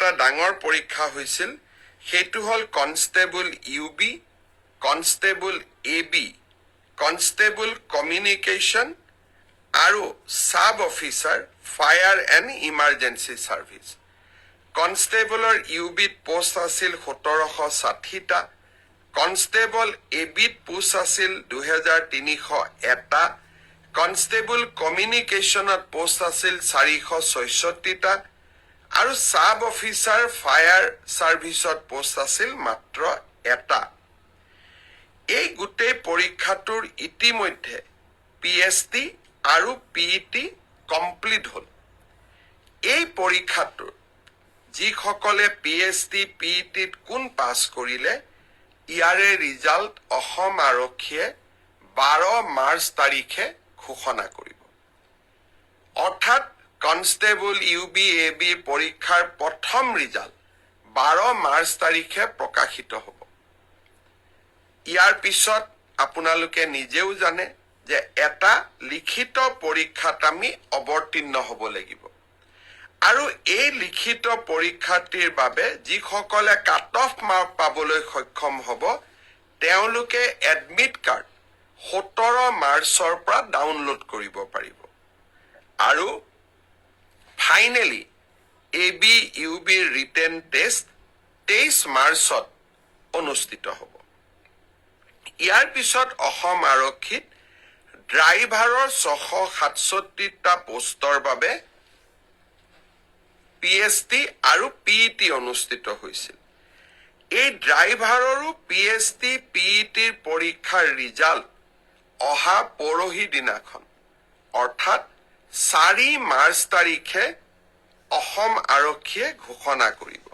এটা ডাঙৰ পৰীক্ষা হৈছিল সেইটো হল constable UB constable AB constable communication আৰু sub officer fire and emergency service কনষ্টেবলৰ ইউবিত পোষ্ট আছিল 1760টা কনষ্টেবল এবিত পোষ্ট আছিল 2301টা কনষ্টেবল কমিউনিকেশ্যনত পোষ্ট আছিল 466টা আৰু সাব অফিচাৰ ফায়াৰ সাৰ্ভিসত পোষ্ট আছিল মাত্ৰ এটা এই গোটেই পৰীক্ষাটোৰ ইতিমধ্যে পিএছটি আৰু পিইটি কমপ্লিট হল এই পৰীক্ষাটোৰ যিসকলে পিএছটি পিইটিত কোন পাছ কৰিলে ইয়াৰে ৰিজাল্ট অসম আৰক্ষীয়ে 12 মাৰ্চ তাৰিখে ঘোষণা কৰিব অৰ্থাৎ কনষ্টেবল ইউবি এবি পৰীক্ষাৰ প্ৰথম ৰিজাল্ট 12 মাৰ্চ তাৰিখে প্ৰকাশিত হ'ব ইয়াৰ পিছত আপোনালোকে নিজেও জানে যে এটা লিখিত পৰীক্ষাত আমি অৱতীৰ্ণ হ'ব লাগিব আৰু এই লিখিত পৰীক্ষাটিৰ বাবে যিসকলে কাট অফ মাৰ্ক পাবলৈ সক্ষম হ'ব তেওঁলোকে এডমিট কাৰ্ড 17 মাৰ্চৰ পৰা ডাউনলোড কৰিব পাৰিব আৰু finally AB UB written test 23 মাৰ্চত অনুষ্ঠিত হ'ব ইয়াৰ পিছত অসম আৰক্ষীত ড্ৰাইভাৰৰ 667টা পোষ্টৰ বাবে পিএছটি আৰু পিইটি অনুষ্ঠিত হৈছিল এই ড্ৰাইভাৰৰো পিএছটি পিইটিৰ পৰীক্ষাৰ ৰিজাল্ট অহা পৰহি দিনাখন অৰ্থাৎ 4 মাৰ্চ তাৰিখে অসম আৰক্ষীয়ে ঘোষণা কৰিব